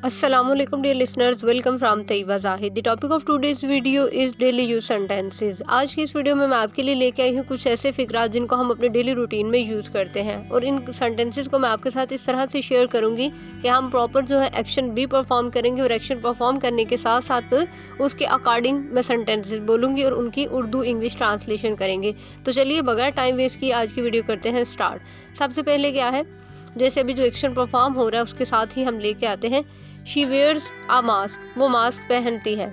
Assalamualaikum dear listeners, welcome from Tayyaba Zahid. The topic of today's video is daily use sentences. आज की इस video में मैं आपके लिए लेके आई हूँ कुछ ऐसे फ़िक्रात जिनको हम अपने डेली रूटीन में यूज़ करते हैं, और इन सेंटेंसेस को मैं आपके साथ इस तरह से शेयर करूँगी कि हम प्रॉपर जो है एक्शन भी परफॉर्म करेंगे, और एक्शन परफॉर्म करने के साथ साथ उसके अकॉर्डिंग मैं सेंटेंसेस बोलूँगी और उनकी उर्दू इंग्लिश ट्रांसलेशन करेंगे। तो चलिए बगैर टाइम वेस्ट किए आज की वीडियो करते हैं स्टार्ट। सबसे पहले क्या है, जैसे अभी जो एक्शन परफॉर्म हो रहा है उसके साथ ही हम लेके आते हैं शी वेयर्स अ मास्क, वो मास्क पहनती है।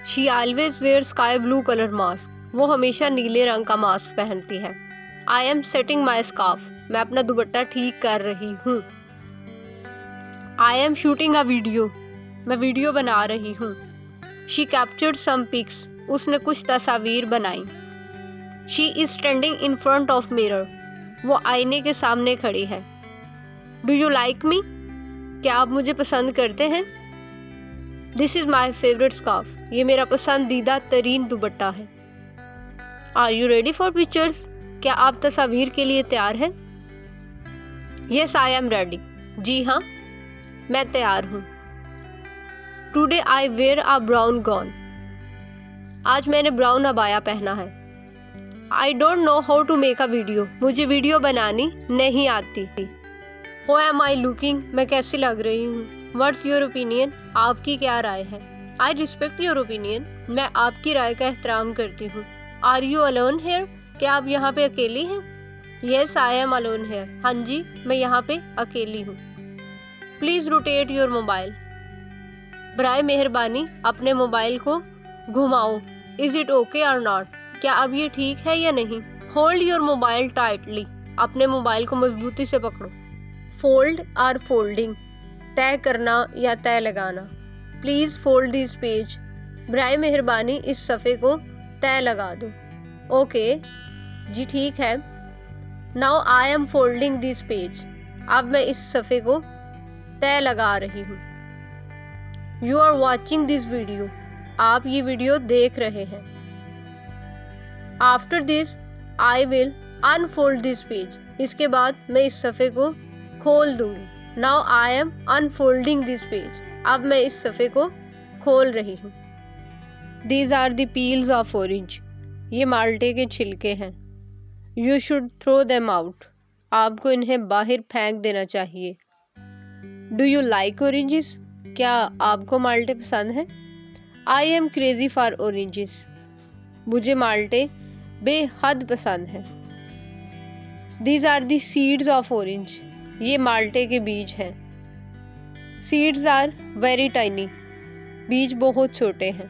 She always wear sky blue colour mask, वो हमेशा नीले रंग का मास्क पहनती है। I am setting my scarf, मैं अपना दुपट्टा ठीक कर रही हूँ। I am shooting a video, मैं वीडियो बना रही हूँ। शी कैप्चर्ड सम पिक्स, उसने कुछ तस्वीर बनाई। She is standing in front of mirror, वो आईने के सामने खड़ी है। डू यू लाइक मी, क्या आप मुझे पसंद करते हैं। This is my favourite scarf, ये मेरा पसंदीदा तरीन दुपट्टा है। Are you ready for pictures, क्या आप तस्वीर के लिए तैयार हैं। येस आई एम रेडी, जी हाँ मैं तैयार हूँ। Today I wear a brown gown, आज मैंने ब्राउन अबाया पहना है। I don't know how to make a video, मुझे वीडियो बनानी नहीं आती। How am I looking, मैं कैसी लग रही हूँ। What's your opinion, आपकी क्या राय है। I respect your opinion, मैं आपकी राय का एहतराम करती हूँ। Are you alone here, क्या आप यहाँ पे अकेली हैं। Yes I am alone here, हाँ जी मैं यहाँ पे अकेली हूँ। Please rotate your mobile, बराए मेहरबानी अपने मोबाइल को घुमाओ। Is it okay or not, क्या अब ये ठीक है या नहीं। Hold your mobile tightly, अपने मोबाइल को मजबूती से पकड़ो। फोल्ड आर फोल्डिंग, तय करना या तय लगाना। प्लीज़ फोल्ड दिस पेज, बराए मेहरबानी इस सफ़े को तय लगा दो। ओके जी ठीक है। Now I am folding this page, अब मैं इस सफ़े को तय लगा रही हूँ। You are watching this video, आप ये वीडियो देख रहे हैं। After this I will unfold this page, इसके बाद मैं इस सफ़े को खोल दूंगी। Now I am unfolding this page, अब मैं इस सफ़े को खोल रही हूँ। These are the peels of orange, ये माल्टे के छिलके हैं। You should throw them out, आपको इन्हें बाहर फेंक देना चाहिए। डू यू लाइक ऑरेंजेस, क्या आपको माल्टे पसंद हैं। I am crazy for oranges, मुझे माल्टे बेहद पसंद हैं। These are the seeds of orange, ये माल्टे के बीज हैं। सीड्स आर वेरी टाइनी, बीज बहुत छोटे हैं।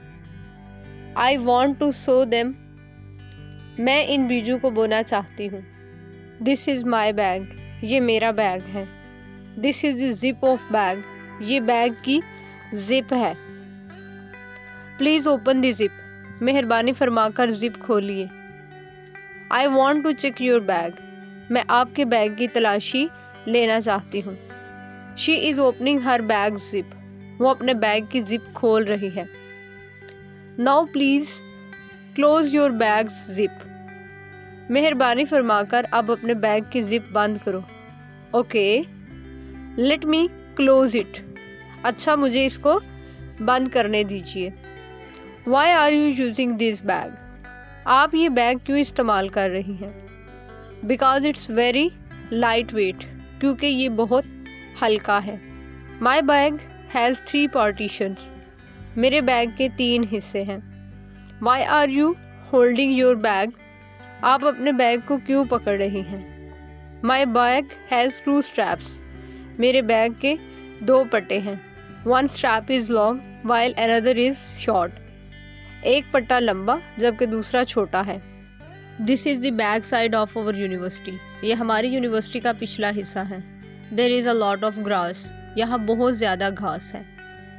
I want to sow them, मैं इन बीजों को बोना चाहती हूँ। दिस इज़ माई बैग, ये मेरा बैग है। This is the zip of bag, ये बैग की जिप है। प्लीज़ ओपन द जिप, मेहरबानी फरमाकर जिप खोलिए। I want to check your bag, मैं आपके बैग की तलाशी लेना चाहती हूँ। She is opening her bag zip, वो अपने बैग की जिप खोल रही है। Now please close your bags zip, मेहरबानी फरमाकर अब अपने बैग की जिप बंद करो। Okay let me close it, अच्छा मुझे इसको बंद करने दीजिए। Why are you using this bag, आप ये बैग क्यों इस्तेमाल कर रही हैं। Because it's very light weight, क्योंकि ये बहुत हल्का है। माई बैग हैज़ 3 पार्टीशंस, मेरे बैग के 3 हिस्से हैं। Why are you holding your bag, आप अपने बैग को क्यों पकड़ रही हैं। माई बैग हैज़ 2 स्ट्रैप्स, मेरे बैग के 2 पट्टे हैं। 1 strap is long while another is short, एक पट्टा लंबा जबकि दूसरा छोटा है। This is the back side of our university, ये हमारी यूनिवर्सिटी का पिछला हिस्सा है। There is a lot of grass, यहाँ बहुत ज़्यादा घास है।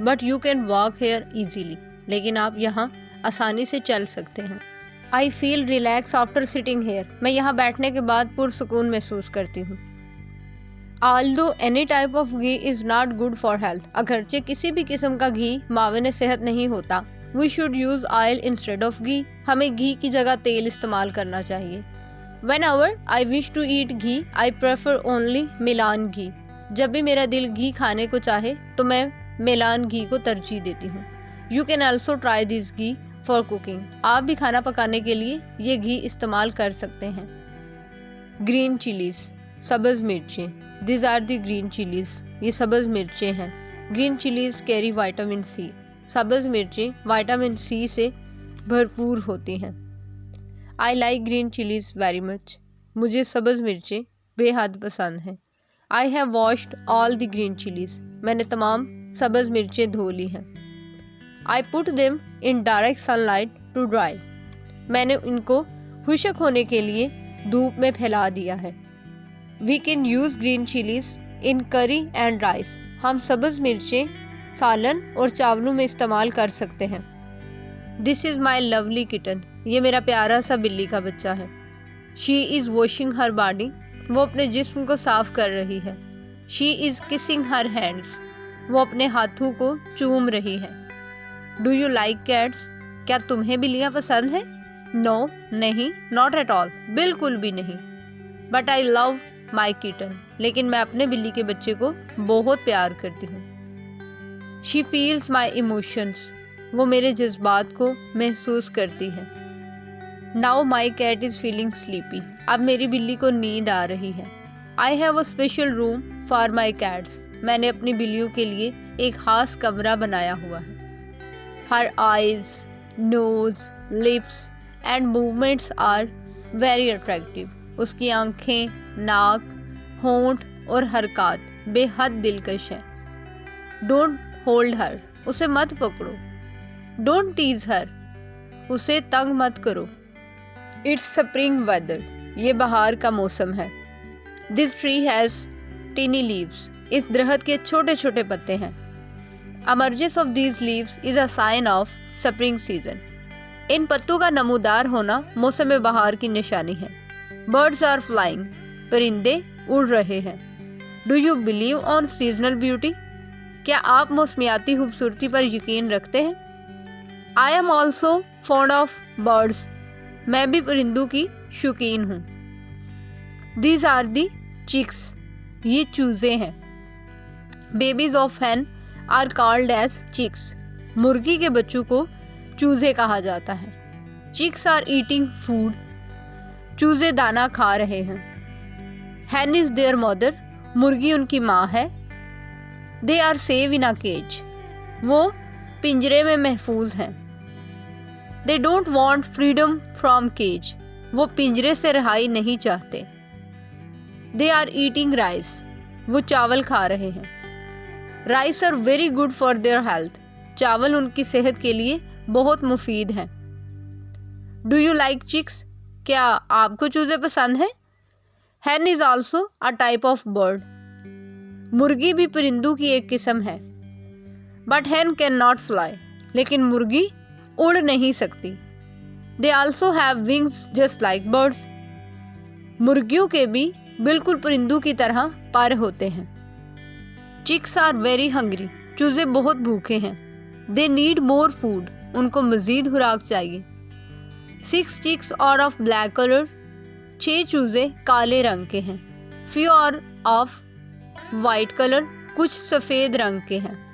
But you can walk here easily, लेकिन आप यहाँ आसानी से चल सकते हैं। I feel relax after sitting here, मैं यहाँ बैठने के बाद पुरसुकून महसूस करती हूँ। Although any type of ghee is not good for health, अगरचे किसी भी किस्म का घी माविन सेहत नहीं होता। We should use oil instead of ghee, हमें घी की जगह तेल इस्तेमाल करना चाहिए। Whenever I wish to eat ghee, I prefer only Milan ghee, जब भी मेरा दिल घी खाने को चाहे तो मैं मेलान घी को तरजीह देती हूँ। You can also try this ghee for cooking. आप भी खाना पकाने के लिए ये घी इस्तेमाल कर सकते हैं। ग्रीन चिलीज, सब्ज़ मिर्चें। This are the green chillies, ये सब्ज़ मिर्चें हैं। Green chillies carry vitamin C. सब्ज़ मिर्चें विटामिन सी से भरपूर होती हैं। I like green chillies very much. मुझे सब्ज़ मिर्चें बेहद पसंद हैं। I have washed all the green chillies. मैंने तमाम सब्ज़ मिर्चें धो ली हैं। I put them in direct sunlight to dry. मैंने इनको खुश्क होने के लिए धूप में फैला दिया है। We can use green chillies in curry and rice. हम सब्ज़ मिर्चें सालन और चावलों में इस्तेमाल कर सकते हैं। This is my lovely kitten. ये मेरा प्यारा सा बिल्ली का बच्चा है। She is washing her body. वो अपने जिस्म को साफ कर रही है। She is kissing her hands. वो अपने हाथों को चूम रही है। Do you like cats? क्या तुम्हें बिल्लियाँ पसंद है? नो, नहीं, नॉट एट ऑल, बिल्कुल भी नहीं। But I love my kitten. लेकिन मैं अपने बिल्ली के बच्चे को बहुत प्यार करती हूँ। She feels my emotions. वो मेरे जज्बात को महसूस करती है। Now my cat is feeling sleepy. अब मेरी बिल्ली को नींद आ रही है। I have a special room for my cats. मैंने अपनी बिल्लियों के लिए एक खास कमरा बनाया हुआ है। Her eyes, nose, lips and movements are very attractive. उसकी आंखें, नाक, होंठ और हरकत बेहद दिलकश है। Don't hold her. उसे मत पकड़ो। Don't tease her. उसे तंग मत करो। It's spring weather. ये बहार का मौसम है। This tree has tiny leaves. इस दरख्त के छोटे छोटे पत्ते हैं। Emergence of these leaves is a sign of spring season. इन पत्तों का नमूदार होना मौसम बहार की निशानी है। Birds are flying. परिंदे उड़ रहे हैं। Do you believe on seasonal beauty? क्या आप मौसमियाती खूबसूरती पर यकीन रखते हैं? I am also fond of birds. मैं भी परिंदों की शौकीन हूँ। These are the chicks. ये चूजे हैं। Babies of hen are called as chicks. मुर्गी के बच्चों को चूजे कहा जाता है। Chicks are eating food. चूजे दाना खा रहे हैं। हैन इज देयर मदर। मुर्गी उनकी माँ है। They are save in a cage. वो पिंजरे में महफूज हैं। They don't want freedom from cage. वो पिंजरे से रिहाई नहीं चाहते। They are eating rice. वो चावल खा रहे हैं। Rice are very good for their health. चावल उनकी सेहत के लिए बहुत मुफीद हैं। Do you like chicks? क्या आपको चूजे पसंद है? Hen is also a type of bird. मुर्गी भी परिंदों की एक किस्म है। But hen can not fly. लेकिन मुर्गी उड़ नहीं सकती। They also have wings just like birds. मुर्गियों के भी बिल्कुल परिंदों की तरह पर होते हैं। Chicks are very hungry. चूजे बहुत भूखे हैं। They need more food. उनको मज़ीद खुराक चाहिए। 6 chicks are of black colour. 6 चूजे काले रंग के हैं। Few are of white colour. कुछ सफ़ेद रंग के हैं।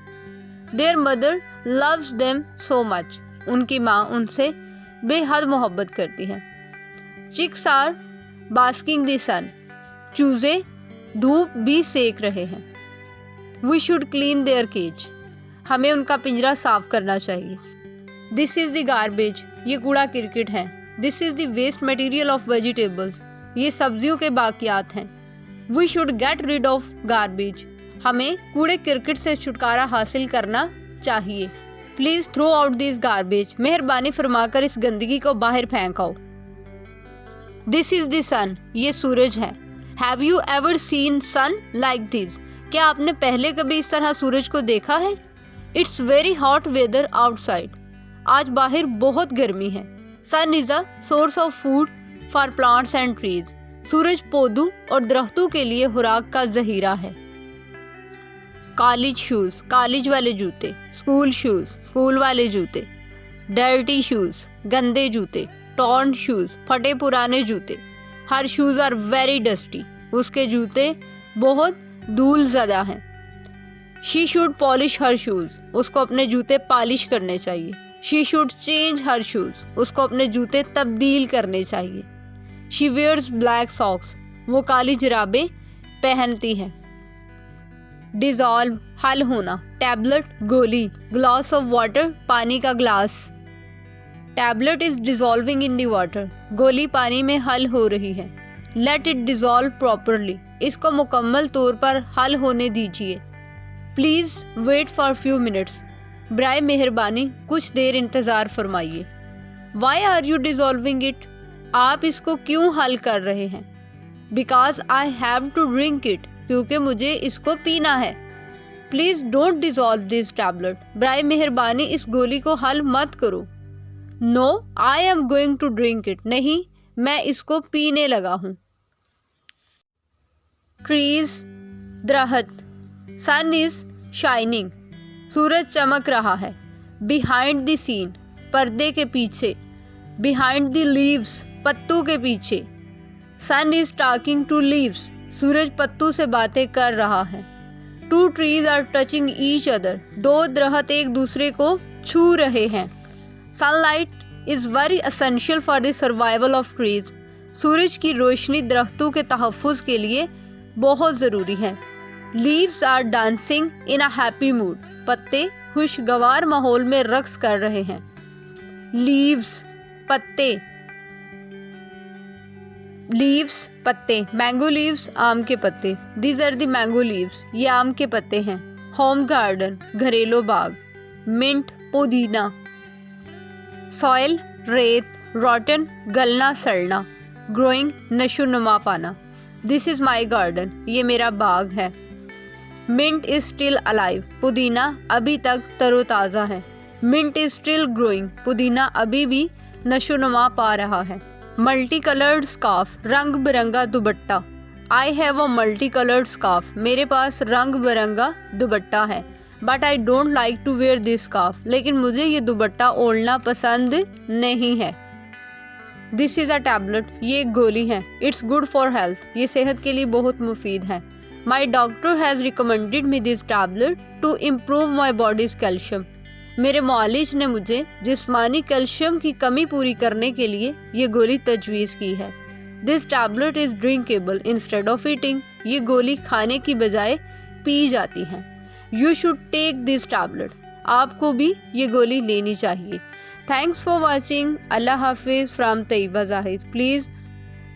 Their mother loves them so much. उनकी माँ उनसे बेहद मोहब्बत करती है। Chicks are basking the sun. चूजे धूप भी सेक रहे हैं। We should clean there cage. हमें उनका पिंजरा साफ करना चाहिए। This is the garbage. ये कूड़ा किरकिट है। This is the waste material of vegetables. ये सब्जियों के बाकियात हैं। We should get rid of garbage. हमें कूड़े किरकिट से छुटकारा हासिल करना चाहिए। Please throw out this garbage. मेहरबानी फरमाकर इस गंदगी को बाहर फेंक आओ। This is the sun. ये सूरज है। Have you ever seen sun like this? क्या आपने पहले कभी इस तरह सूरज को देखा है? It's very hot weather outside. आज बाहर बहुत गर्मी है। Sun is a source of food for plants and trees. सूरज पौधों और दरख्तों के लिए खुराक का जहीरा है। College shoes. कॉलेज वाले जूते। School shoes. स्कूल वाले जूते। Dirty shoes. गंदे जूते। Torn shoes. फटे पुराने जूते। Her shoes are very dusty. उसके जूते बहुत धूल ज़दा हैं। She should polish her shoes, उसको अपने जूते पॉलिश करने चाहिए। She should change her shoes, उसको अपने जूते तब्दील करने चाहिए। शी वेयर्स ब्लैक सॉक्स, वो काली जुराबें पहनती है। डिज़ोल्व हल होना, टैबलेट गोली, ग्लास ऑफ वाटर पानी का glass. Tablet is dissolving in the water, गोली पानी में हल हो रही है। लेट इट डिज़ोल्व प्रॉपरली, इसको मुकम्मल तौर पर हल होने दीजिए। Please wait for few minutes, बराए मेहरबानी कुछ देर इंतज़ार फरमाइए। Why are you dissolving it, आप इसको क्यों हल कर रहे हैं। Because I have to drink it, क्योंकि मुझे इसको पीना है। Please don't dissolve this tablet, बराए मेहरबानी इस गोली को हल मत करो। No I am going to drink it, नहीं मैं इसको पीने लगा हूँ। ट्रीज दरख्त, सन इज शाइनिंग, सूरज चमक रहा है। बिहाइंड द सीन, पर्दे के पीछे। बिहाइंड द लीव्स, पत्तों के पीछे। Sun is talking to leaves, सूरज पत्तों से बातें कर रहा है। Two trees are touching each other, दो दरख्त एक दूसरे को छू रहे हैं। Sunlight is very essential for the survival of trees, सूरज की रोशनी दरख्तों के तहफ़्फ़ुज़ के लिए बहुत ज़रूरी है। Leaves are dancing in a happy mood, पत्ते खुशगवार माहौल में रक्स कर रहे हैं। लीव्स पत्ते, लीव्स पत्ते। मैंगो लीव्स आम के पत्ते, these are the mango leaves, ये आम के पत्ते हैं। होम गार्डन घरेलू बाग। मिंट पुदीना। सॉइल रेत, रॉटन गलना सड़ना, ग्रोइंग नशोनुमा पाना। दिस इज़ माई गार्डन, ये मेरा बाग है। मिंट इज स्टिल अलाइव, पुदीना अभी तक तरोताज़ा है। मिंट इज स्टिल ग्रोइंग, पुदीना अभी भी नशोनुमा पा रहा है। मल्टी कलर्ड स्कार्फ, रंग बिरंगा दुपट्टा। I have a multi coloured scarf, मेरे पास रंग बिरंगा दुपट्टा है। But I don't like to wear this scarf, लेकिन मुझे ये दुपट्टा ओढ़ना पसंद नहीं है। दिस इज़ अ टैबलेट, ये एक गोली है। इट्स गुड फॉर हेल्थ, ये सेहत के लिए बहुत मुफीद है। My doctor has recommended me this tablet to improve my body's calcium, मेरे मुआलिज ने मुझे जिस्मानी कैल्शियम की कमी पूरी करने के लिए ये गोली तजवीज़ की है। This tablet is drinkable instead of eating, ये गोली खाने की बजाय पी जाती है। You should take this tablet, आपको भी ये गोली लेनी चाहिए। Thanks for watching. अल्लाह हाफिज़ from Tayyaba Zahid.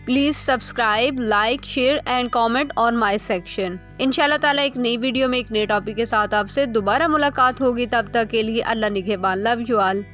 Please subscribe, like, share and comment on my section. इंशाल्लाह ताला एक नई वीडियो में एक नए टॉपिक के साथ आपसे दोबारा मुलाकात होगी। तब तक के लिए अल्लाह निगहबान। Love you all.